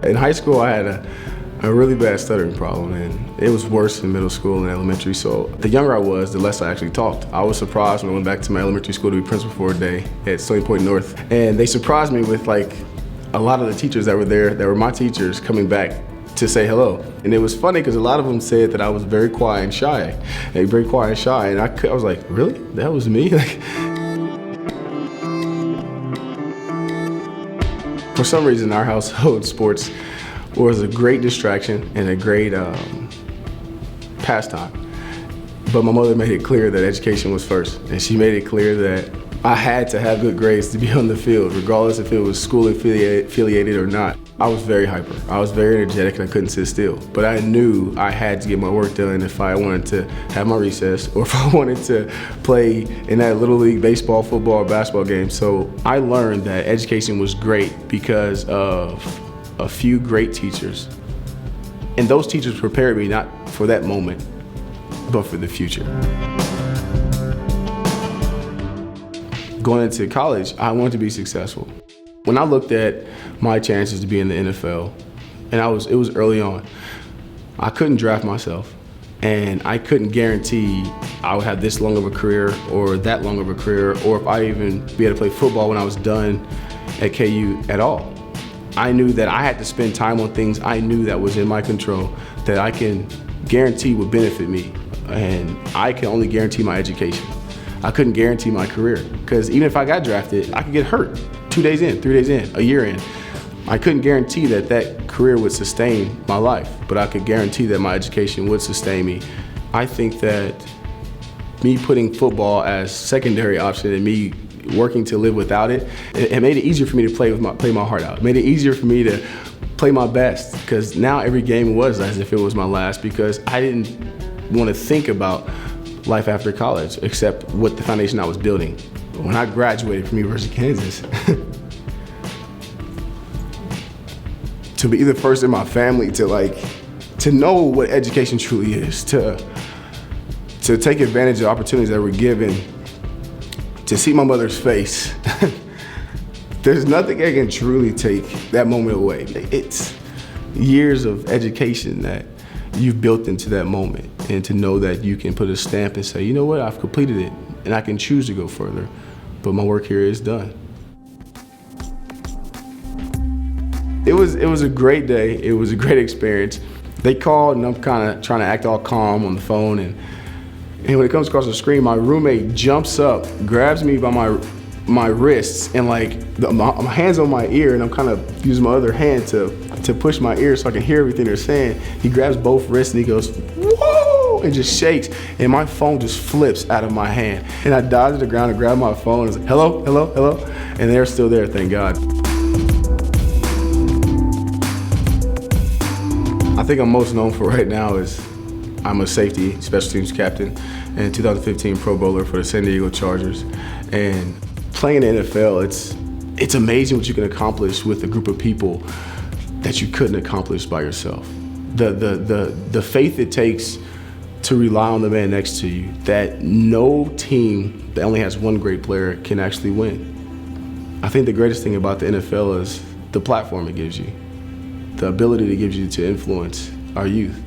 In high school, I had a really bad stuttering problem, and it was worse in middle school and elementary. So the younger I was, the less I actually talked. I was surprised when I went back to my elementary school to be principal for a day at Stony Point North. And they surprised me with like a lot of the teachers that were there, that were my teachers, coming back to say hello. And it was funny because a lot of them said that I was very quiet and shy. Very quiet and shy. And I was like, really? That was me? For some reason, our household, sports was a great distraction and a great pastime. But my mother made it clear that education was first. And she made it clear that I had to have good grades to be on the field, regardless if it was school affiliated or not. I was very hyper. I was very energetic and I couldn't sit still. But I knew I had to get my work done if I wanted to have my recess or if I wanted to play in that little league baseball, football, or basketball game. So I learned that education was great because of a few great teachers. And those teachers prepared me not for that moment, but for the future. Going into college, I wanted to be successful. When I looked at my chances to be in the NFL, and it was early on, I couldn't draft myself, and I couldn't guarantee I would have this long of a career or that long of a career, or if I even be able to play football when I was done at KU at all. I knew that I had to spend time on things I knew that was in my control, that I can guarantee would benefit me, and I can only guarantee my education. I couldn't guarantee my career, because even if I got drafted, I could get hurt 2 days in, 3 days in, a year in. I couldn't guarantee that that career would sustain my life, but I could guarantee that my education would sustain me. I think that me putting football as secondary option and me working to live without it, it made it easier for me to play my heart out. It made it easier for me to play my best, because now every game was as if it was my last, because I didn't want to think about life after college except what the foundation I was building. When I graduated from University of Kansas, to be the first in my family to know what education truly is, to take advantage of opportunities that were given, to see my mother's face, there's nothing that can truly take that moment away. It's years of education that you've built into that moment, and to know that you can put a stamp and say, you know what, I've completed it, and I can choose to go further, but my work here is done. It was a great day. It was a great experience. They called, and I'm kind of trying to act all calm on the phone, and when it comes across the screen, my roommate jumps up, grabs me by my wrists, and my hand's on my ear, and I'm kind of using my other hand to push my ear so I can hear everything they're saying. He grabs both wrists and he goes, whoa, and just shakes, and my phone just flips out of my hand. And I dive to the ground and grab my phone and I was like, hello, hello, hello, and they're still there, thank God. I think I'm most known for right now is I'm a safety special teams captain and 2015 Pro Bowler for the San Diego Chargers. And playing in the NFL, it's amazing what you can accomplish with a group of people that you couldn't accomplish by yourself. The faith it takes to rely on the man next to you, that no team that only has one great player can actually win. I think the greatest thing about the NFL is the platform it gives you, the ability it gives you to influence our youth.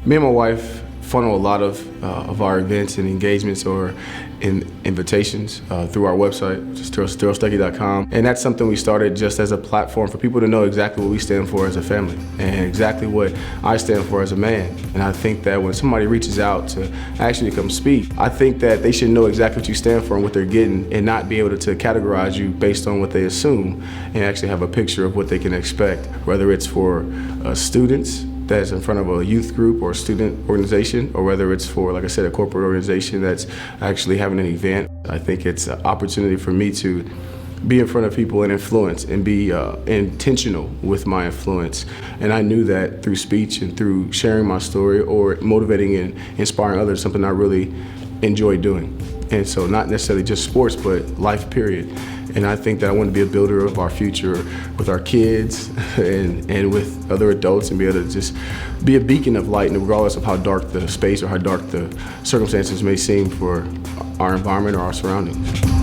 Me and my wife funnel a lot of our events and engagements or invitations through our website, which is darrellstuckey.com. And that's something we started just as a platform for people to know exactly what we stand for as a family and exactly what I stand for as a man. And I think that when somebody reaches out to actually come speak, I think that they should know exactly what you stand for and what they're getting, and not be able to categorize you based on what they assume, and actually have a picture of what they can expect, whether it's for students that's in front of a youth group or a student organization, or whether it's for, like I said, a corporate organization that's actually having an event. I think it's an opportunity for me to be in front of people and influence and be intentional with my influence. And I knew that through speech and through sharing my story or motivating and inspiring others, something I really enjoy doing. And so not necessarily just sports, but life period. And I think that I want to be a builder of our future with our kids and with other adults, and be able to just be a beacon of light, and regardless of how dark the space or how dark the circumstances may seem for our environment or our surroundings.